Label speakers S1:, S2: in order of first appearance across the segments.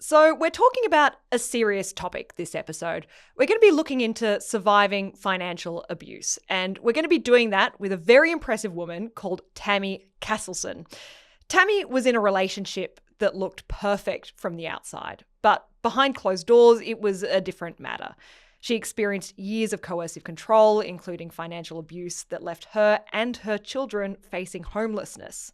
S1: So we're talking about a serious topic this episode. We're going to be looking into surviving financial abuse, and we're going to be doing that with a very impressive woman called Tammy Casselson. Tammy was in a relationship that looked perfect from the outside, but behind closed doors, it was a different matter. She experienced years of coercive control, including financial abuse that left her and her children facing homelessness.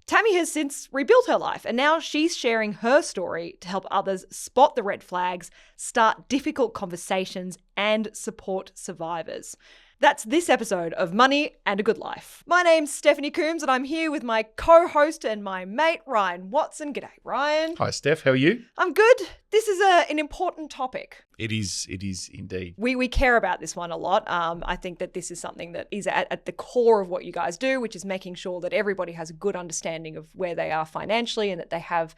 S1: Tammy has since rebuilt her life, and now she's sharing her story to help others spot the red flags, start difficult conversations, and support survivors. That's this episode of Money and a Good Life. My name's Stephanie Coombes, and I'm here with my co-host and my mate, Ryan Watson. G'day, Ryan.
S2: Hi, Steph. How are you?
S1: I'm good. This is an important topic.
S2: It is indeed.
S1: We care about this one a lot. I think that this is something that is at the core of what you guys do, which is making sure that everybody has a good understanding of where they are financially and that they have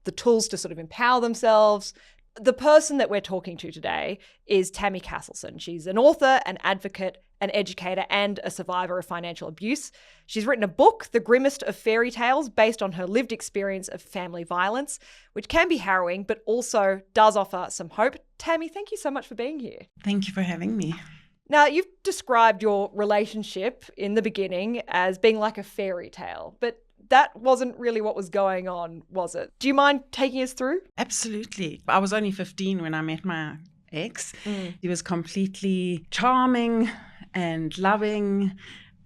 S1: the tools to sort of empower themselves. The person that we're talking to today is Tammy Casselson. She's an author, an advocate, an educator, and a survivor of financial abuse. She's written a book, The Grimmest of Fairy Tales, based on her lived experience of family violence, which can be harrowing, but also does offer some hope. Tammy, thank you so much for being here.
S3: Thank you for having me.
S1: Now, you've described your relationship in the beginning as being like a fairy tale, but that wasn't really what was going on, was it? Do you mind taking us through?
S3: Absolutely. I was only 15 when I met my ex. He was completely charming and loving,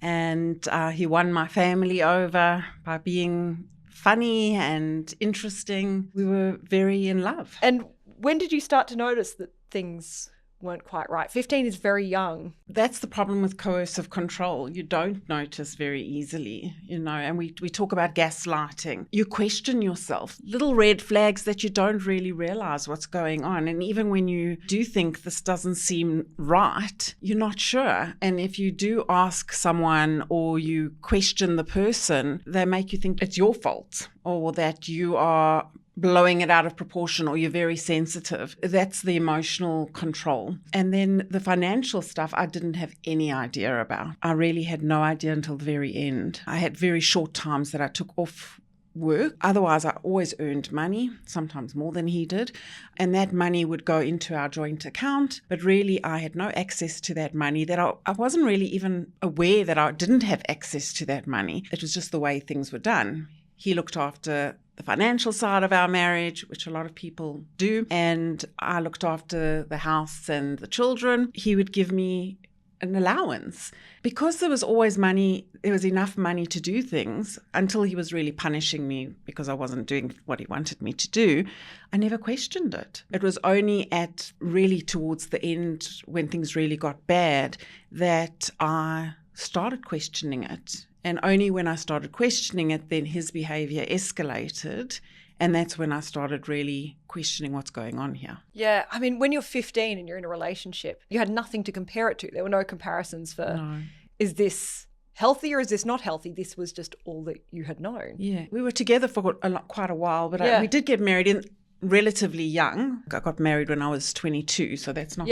S3: and he won my family over by being funny and interesting. We were very in love.
S1: And when did you start to notice that things weren't quite right? 15 is very young.
S3: That's the problem with coercive control. You don't notice very easily, and we talk about gaslighting. You question yourself, little red flags that you don't really realize what's going on. And even when you do think this doesn't seem right, you're not sure. And if you do ask someone or you question the person, they make you think it's your fault or that you are blowing it out of proportion or you're very sensitive. That's the emotional control. And then the financial stuff I didn't have any idea about. I really had no idea until the very end. I had very short times that I took off work. Otherwise, I always earned money, sometimes more than he did. And that money would go into our joint account. But really, I had no access to that money. That I wasn't really even aware that I didn't have access to that money. It was just the way things were done. He looked after the financial side of our marriage, which a lot of people do, and I looked after the house and the children. He would give me an allowance. Because there was always money, there was enough money to do things until he was really punishing me because I wasn't doing what he wanted me to do. I never questioned it. It was only at really towards the end when things really got bad that I started questioning it. And only when I started questioning it, then his behavior escalated. And that's when I started really questioning what's going on here.
S1: Yeah. I mean, when you're 15 and you're in a relationship, you had nothing to compare it to. There were no comparisons for, Is this healthy or is this not healthy? This was just all that you had known.
S3: Yeah. We were together for quite a while, but we did get married in relatively young. I got married when I was 22, so that's not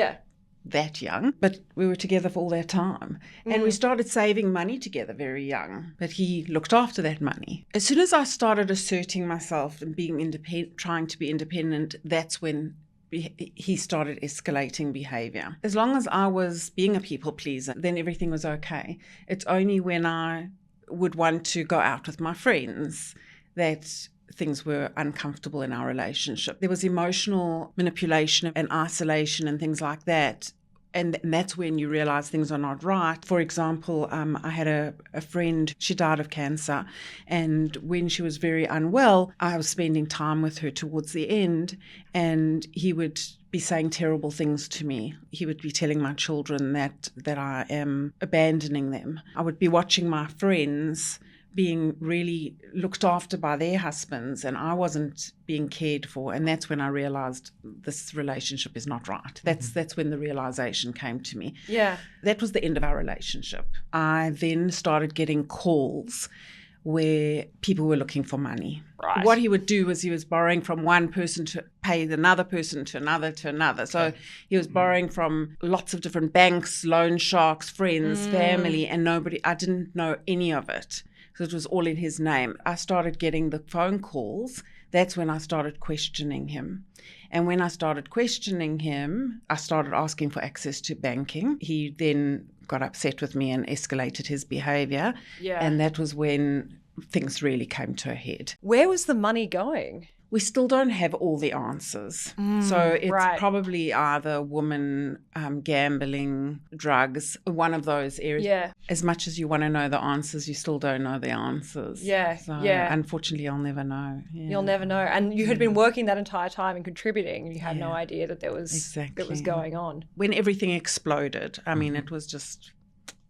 S3: that young, but we were together for all that time. And we started saving money together very young, but he looked after that money. As soon as I started asserting myself and being independent, trying to be independent, that's when he started escalating behavior. As long as I was being a people pleaser, then everything was okay. It's only when I would want to go out with my friends that things were uncomfortable in our relationship. There was emotional manipulation and isolation and things like that. And that's when you realize things are not right. For example, I had a friend, she died of cancer. And when she was very unwell, I was spending time with her towards the end. And he would be saying terrible things to me. He would be telling my children that I am abandoning them. I would be watching my friends being really looked after by their husbands and I wasn't being cared for. And that's when I realized this relationship is not right. That's when the realization came to me.
S1: Yeah.
S3: That was the end of our relationship. I then started getting calls where people were looking for money.
S1: Right.
S3: What he would do was he was borrowing from one person to pay another person to another to another. So he was borrowing from lots of different banks, loan sharks, friends, family, and I didn't know any of it. So it was all in his name. I started getting the phone calls that's when I started questioning him. And when I started questioning him, I started asking for access to banking. He then got upset with me and escalated his behavior.
S1: Yeah.
S3: And that was when things really came to a head.
S1: Where was the money going?
S3: We still don't have all the answers. So it's
S1: right.
S3: probably either woman, gambling, drugs, one of those areas.
S1: Yeah.
S3: As much as you want to know the answers, you still don't know the answers.
S1: Yeah,
S3: So
S1: yeah.
S3: unfortunately, I'll never know. Yeah.
S1: You'll never know. And you had been working that entire time and contributing, and you had no
S3: Yeah.
S1: idea that there was that was
S3: Exactly.
S1: going on.
S3: When everything exploded, I mean, it was just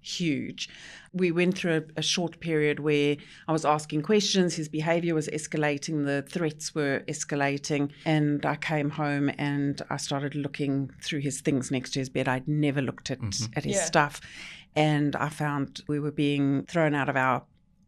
S3: huge. We went through a short period where I was asking questions, his behavior was escalating, the threats were escalating, and I came home and I started looking through his things next to his bed. I'd never looked at his stuff, and I found we were being thrown out of our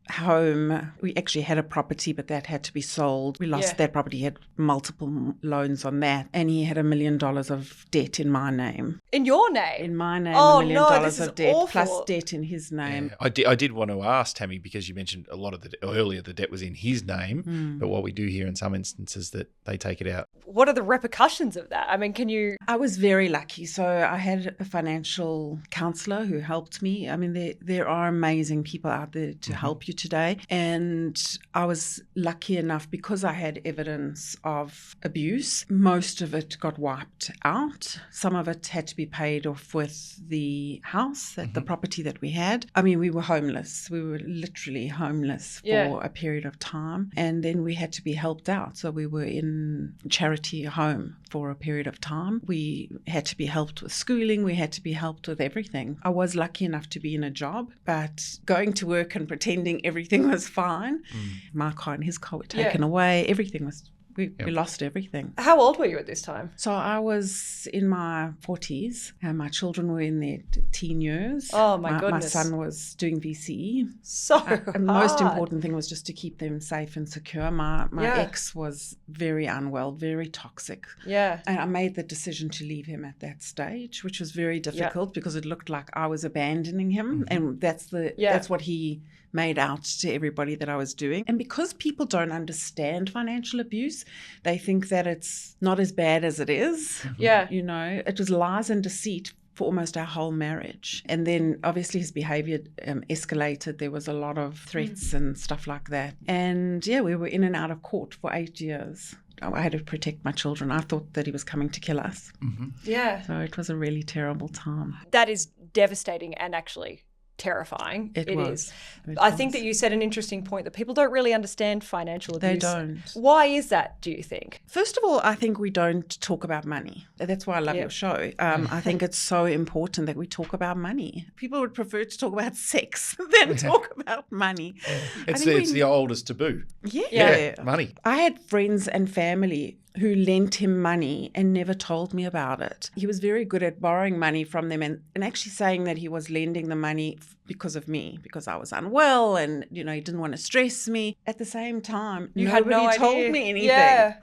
S3: home. We actually had a property, but that had to be sold. We lost that property. He had multiple loans on that, and he had $1 million of debt in my name.
S1: In your name?
S3: In my name,
S1: Oh,
S3: $1 million
S1: no, this is
S3: of debt,
S1: awful.
S3: plus debt in his name.
S2: Yeah. I did want to ask Tammy, because you mentioned a lot of earlier the debt was in his name, but what we do hear in some instances that they take it out.
S1: What are the repercussions of that? I mean, can you...
S3: I was very lucky. So I had a financial counsellor who helped me. I mean, there are amazing people out there to help you today. And I was lucky enough, because I had evidence of abuse, most of it got wiped out. Some of it had to be paid off with the house, the property that we had. I mean, we were homeless. We were literally homeless for a period of time. And then we had to be helped out. So we were in charity home for a period of time. We had to be helped with schooling. We had to be helped with everything. I was lucky enough to be in a job, but going to work and pretending everything was fine. My car and his car were taken away. Everything was... We lost everything.
S1: How old were you at this time?
S3: So I was in my 40s, and my children were in their teen years.
S1: Oh, my goodness.
S3: My son was doing VCE.
S1: So
S3: And the most important thing was just to keep them safe and secure. My ex was very unwell, very toxic.
S1: Yeah.
S3: And I made the decision to leave him at that stage, which was very difficult because it looked like I was abandoning him. And that's what he made out to everybody that I was doing. And because people don't understand financial abuse, they think that it's not as bad as it is.
S1: Yeah.
S3: You know, it was lies and deceit for almost our whole marriage. And then obviously his behavior escalated. There was a lot of threats and stuff like that. And we were in and out of court for 8 years. I had to protect my children. I thought that he was coming to kill us.
S1: Yeah.
S3: So it was a really terrible time.
S1: That is devastating and actually terrifying. It is. I think that you said an interesting point, that people don't really understand financial abuse.
S3: They don't.
S1: Why is that, do you think?
S3: First of all, I think we don't talk about money. That's why I love your show. I think it's so important that we talk about money. People would prefer to talk about sex than talk about money.
S2: It's the oldest taboo.
S3: Yeah.
S2: Money.
S3: I had friends and family who lent him money and never told me about it. He was very good at borrowing money from them and actually saying that he was lending the money because of me, because I was unwell and, he didn't want to stress me. At the same time, nobody told me anything.
S1: Yeah.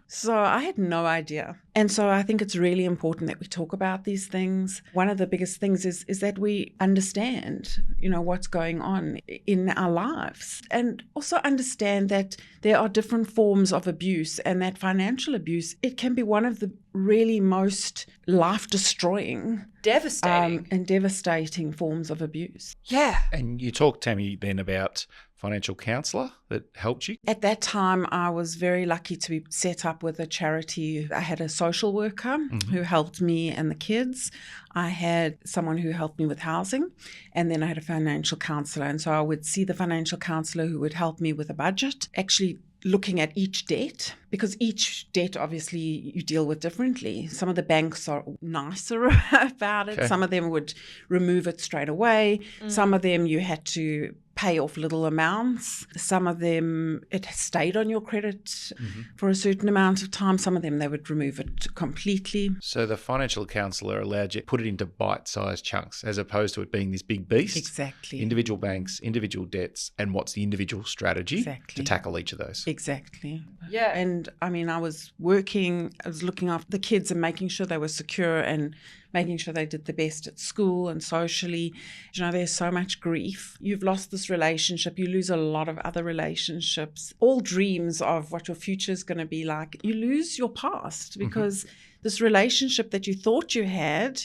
S3: So I had no idea. And so I think it's really important that we talk about these things. One of the biggest things is that we understand, what's going on in our lives, and also understand that there are different forms of abuse, and that financial abuse, it can be one of the really most life-destroying,
S1: devastating
S3: and devastating forms of abuse.
S1: Yeah.
S2: And you talked, Tammy, then about financial counsellor that helped you?
S3: At that time, I was very lucky to be set up with a charity. I had a social worker who helped me and the kids. I had someone who helped me with housing, and then I had a financial counsellor. And so I would see the financial counsellor who would help me with a budget, actually looking at each debt, because each debt obviously you deal with differently. Some of the banks are nicer about it. Okay. Some of them would remove it straight away. Some of them you had to pay off little amounts. Some of them, it stayed on your credit for a certain amount of time. Some of them, they would remove it completely.
S2: So the financial counsellor allowed you to put it into bite-sized chunks as opposed to it being this big beast.
S3: Exactly.
S2: Individual banks, individual debts, and what's the individual strategy to tackle each of those.
S3: Exactly.
S1: Yeah.
S3: And I mean, I was working, I was looking after the kids and making sure they were secure and making sure they did the best at school and socially. You know, there's so much grief. You've lost this relationship. You lose a lot of other relationships. All dreams of what your future is going to be like. You lose your past because this relationship that you thought you had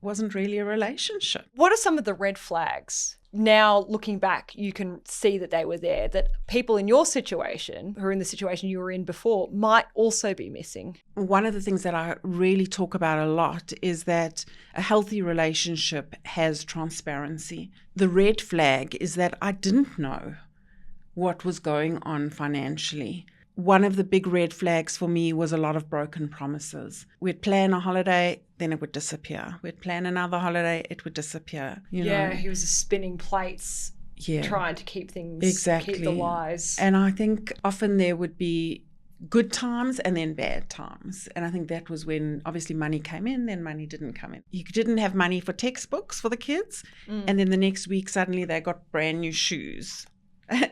S3: wasn't really a relationship.
S1: What are some of the red flags? Now, looking back, you can see that they were there, that people in your situation, who are in the situation you were in before, might also be missing.
S3: One of the things that I really talk about a lot is that a healthy relationship has transparency. The red flag is that I didn't know what was going on financially. One of the big red flags for me was a lot of broken promises. We'd plan a holiday, then it would disappear. We'd plan another holiday, it would disappear. You know?
S1: He was spinning plates, trying to keep things,
S3: exactly.
S1: keep the lies.
S3: And I think often there would be good times and then bad times. And I think that was when obviously money came in, then money didn't come in. You didn't have money for textbooks for the kids. And then the next week, suddenly they got brand new shoes.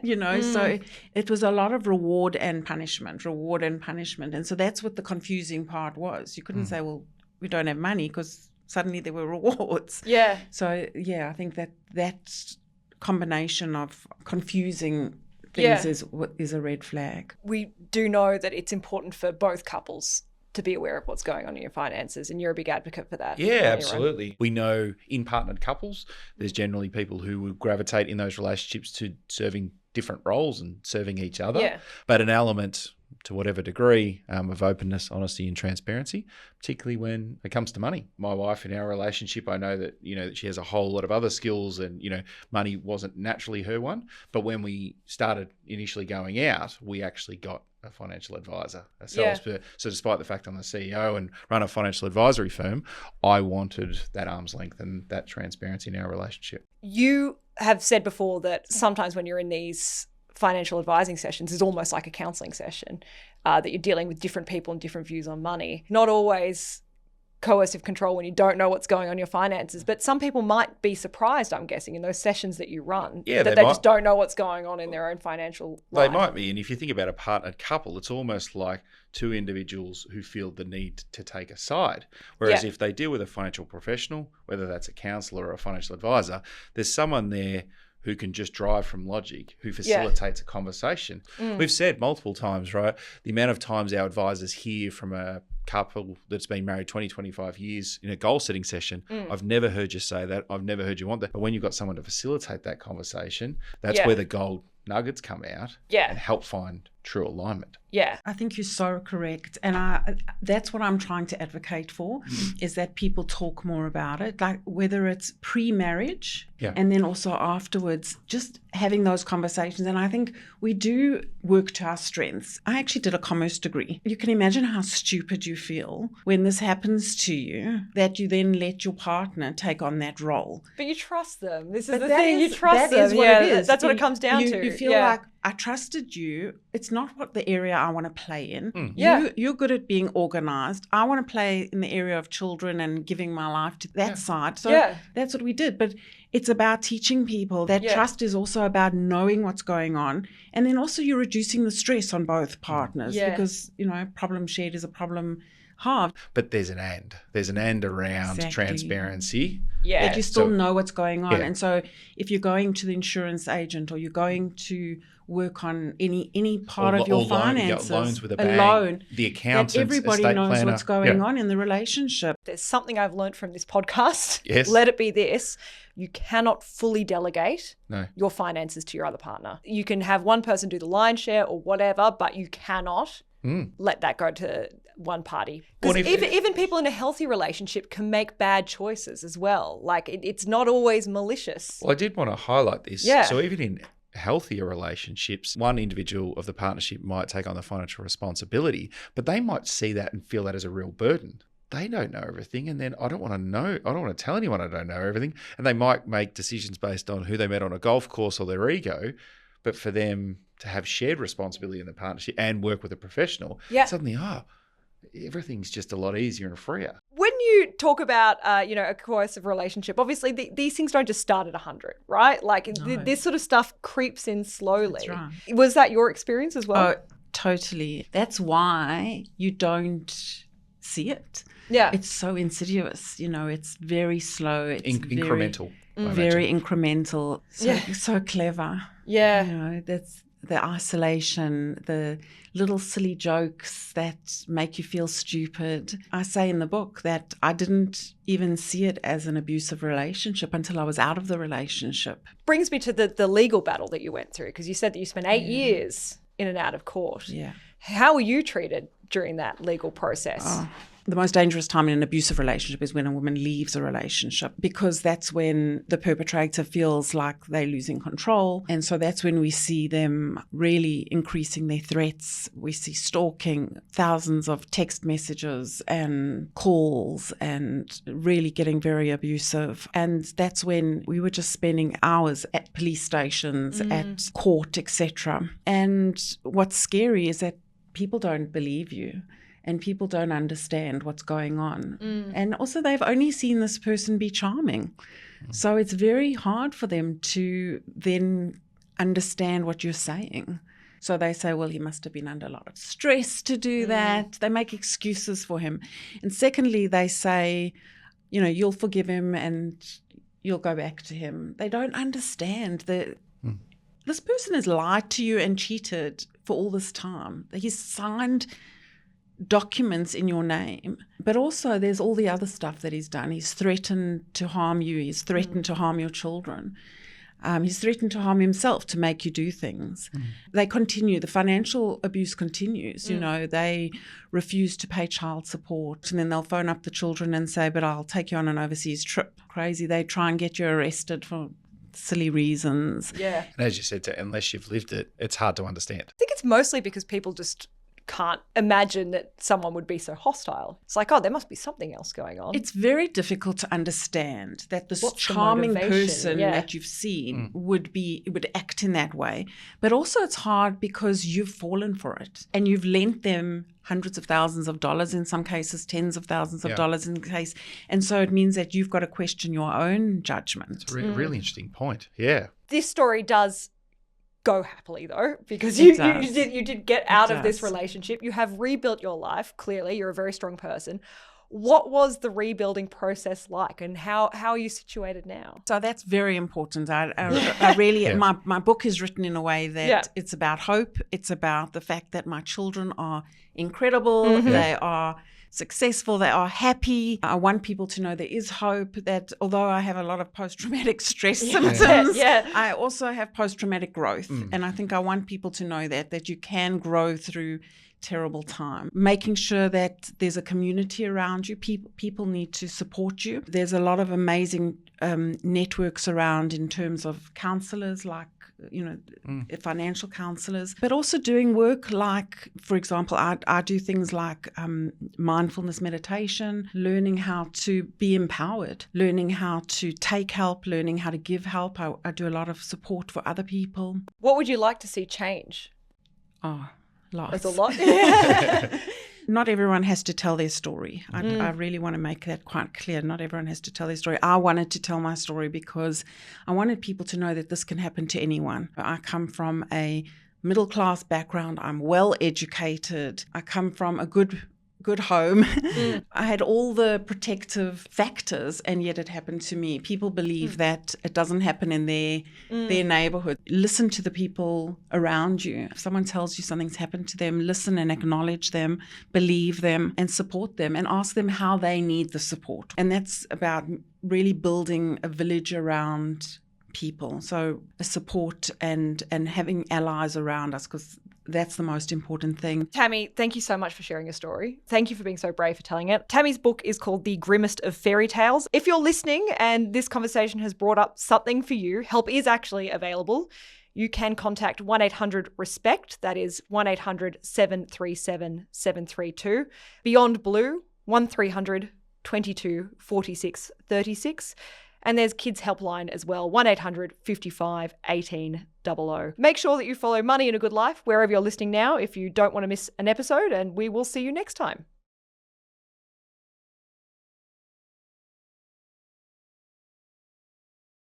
S3: You know, so it was a lot of reward and punishment. And so that's what the confusing part was. You couldn't say, well, we don't have money because suddenly there were rewards.
S1: Yeah.
S3: So, I think that combination of confusing things is a red flag.
S1: We do know that it's important for both couples to be aware of what's going on in your finances, and you're a big advocate for that.
S2: Yeah, absolutely. We know in partnered couples, there's generally people who will gravitate in those relationships to serving different roles and serving each other.
S1: Yeah.
S2: But an element, to whatever degree, of openness, honesty and transparency, particularly when it comes to money. My wife, in our relationship, I know that, that she has a whole lot of other skills and, money wasn't naturally her one. But when we started initially going out, we actually got a financial advisor ourselves.
S1: Yeah.
S2: So despite the fact I'm the CEO and run a financial advisory firm, I wanted that arm's length and that transparency in our relationship.
S1: You have said before that sometimes when you're in these financial advising sessions, it's almost like a counselling session, that you're dealing with different people and different views on money. Not always coercive control when you don't know what's going on in your finances, but some people might be surprised, I'm guessing, in those sessions that you run, that they just don't know what's going on in their own financial life.
S2: They might be. And if you think about a partnered couple, it's almost like two individuals who feel the need to take a side. Whereas if they deal with a financial professional, whether that's a counsellor or a financial advisor, there's someone there who can just drive from logic, who facilitates a conversation. We've said multiple times, right, the amount of times our advisors hear from a couple that's been married 20, 25 years in a goal-setting session, I've never heard you say that, I've never heard you want that. But when you've got someone to facilitate that conversation, that's where the gold nuggets come out and help find true alignment.
S1: Yeah.
S3: I think you're so correct. And that's what I'm trying to advocate for, is that people talk more about it, like whether it's pre-marriage and then also afterwards, just having those conversations. And I think we do work to our strengths. I actually did a commerce degree. You can imagine how stupid you feel when this happens to you, that you then let your partner take on that role.
S1: But you trust them. This is the thing. You trust them.
S3: That is what it is.
S1: That's what it comes down to.
S3: You feel like, I trusted you. It's not what the area I want to play in. You're good at being organized. I want to play in the area of children and giving my life to that side. So that's what we did. But it's about teaching people that trust is also about knowing what's going on. And then also you're reducing the stress on both partners because, problem shared is a problem halved.
S2: But there's an and around transparency.
S3: Yeah. That you still know what's going on. And so if you're going to the insurance agent or you're going to work on any part of your finances,
S2: loans with a
S3: loan,
S2: the accountants,
S3: everybody
S2: estate
S3: knows
S2: planner.
S3: what's going on in the relationship.
S1: There's something I've learned from this podcast.
S2: Yes.
S1: Let it be this. You cannot fully delegate your finances to your other partner. You can have one person do the lion's share or whatever, but you cannot let that go to one party. Because even people in a healthy relationship can make bad choices as well. Like it's not always malicious.
S2: Well, I did want to highlight this.
S1: Yeah.
S2: So even in healthier relationships, one individual of the partnership might take on the financial responsibility, but they might see that and feel that as a real burden. They don't know everything, and then I don't want to tell anyone I don't know everything, and they might make decisions based on who they met on a golf course or their ego. But for them to have shared responsibility in the partnership and work with a professional, suddenly, everything's just a lot easier and freer.
S1: When you talk about, a coercive relationship, obviously these things don't just start at 100, right? Like this sort of stuff creeps in slowly.
S3: That's right.
S1: Was that your experience as well?
S3: Totally. That's why you don't see it.
S1: Yeah.
S3: It's so insidious. It's very slow. It's
S2: Incremental.
S3: Very incremental. So clever.
S1: Yeah.
S3: That's the isolation, the little silly jokes that make you feel stupid. I say in the book that I didn't even see it as an abusive relationship until I was out of the relationship.
S1: Brings me to the legal battle that you went through, because you said that you spent 8 years in and out of court.
S3: Yeah.
S1: How were you treated during that legal process?
S3: The most dangerous time in an abusive relationship is when a woman leaves a relationship, because that's when the perpetrator feels like they're losing control. And so that's when we see them really increasing their threats. We see stalking, thousands of text messages and calls, and really getting very abusive. And that's when we were just spending hours at police stations, at court, etc. And what's scary is that people don't believe you. And people don't understand what's going on. And also they've only seen this person be charming. So it's very hard for them to then understand what you're saying. So they say, well, he must have been under a lot of stress to do that. They make excuses for him. And secondly, they say, you'll forgive him and you'll go back to him. They don't understand that this person has lied to you and cheated for all this time. He's signed documents in your name, but also there's all the other stuff that he's done. He's threatened to harm you. He's threatened to harm your children. He's threatened to harm himself to make you do things. They continue. The financial abuse continues. They refuse to pay child support, and then they'll phone up the children and say, but I'll take you on an overseas trip. Crazy. They try and get you arrested for silly reasons.
S1: Yeah.
S2: And as you said, unless you've lived it, it's hard to understand.
S1: I think it's mostly because people just can't imagine that someone would be so hostile. It's like, there must be something else going on.
S3: It's very difficult to understand that this
S1: What's the
S3: charming
S1: motivation?
S3: person that you've seen would act in that way. But also it's hard because you've fallen for it and you've lent them hundreds of thousands of dollars, in some cases tens of thousands of dollars in the case. And so it means that you've got to question your own judgment.
S2: It's a really interesting point. Yeah.
S1: This story does go happily, though, because you did get out of this relationship. You have rebuilt your life. Clearly, you're a very strong person. What was the rebuilding process like, and how are you situated now?
S3: So that's very important. I really, my book is written in a way that it's about hope. It's about the fact that my children are incredible. They are successful, they are happy. I want people to know there is hope, that although I have a lot of post-traumatic stress symptoms, I also have post-traumatic growth. And I think I want people to know that you can grow through terrible time. Making sure that there's a community around you. People need to support you. There's a lot of amazing networks around in terms of counselors, like financial counselors, but also doing work like, for example, I do things like mindfulness meditation, learning how to be empowered, learning how to take help, learning how to give help. I do a lot of support for other people.
S1: What would you like to see change?
S3: Lots.
S1: That's a lot.
S3: Not everyone has to tell their story. I really want to make that quite clear. Not everyone has to tell their story. I wanted to tell my story because I wanted people to know that this can happen to anyone. I come from a middle-class background. I'm well educated. I come from a good home. I had all the protective factors, and yet it happened to me. People believe that it doesn't happen in their neighborhood. Listen to the people around you. If someone tells you something's happened to them, listen and acknowledge them, believe them, and support them, and ask them how they need the support. And that's about really building a village around people. So a support and having allies around us, because that's the most important thing.
S1: Tammy, thank you so much for sharing your story. Thank you for being so brave for telling it. Tammy's book is called The Grimmest of Fairy Tales. If you're listening and this conversation has brought up something for you, help is actually available. You can contact 1-800-RESPECT, that is 1-800-737-732. Beyond Blue, 1300 22 46 36. And there's Kids Helpline as well, 1-800 55 18 00. Make sure that you follow Money in a Good Life wherever you're listening now if you don't want to miss an episode, and we will see you next time.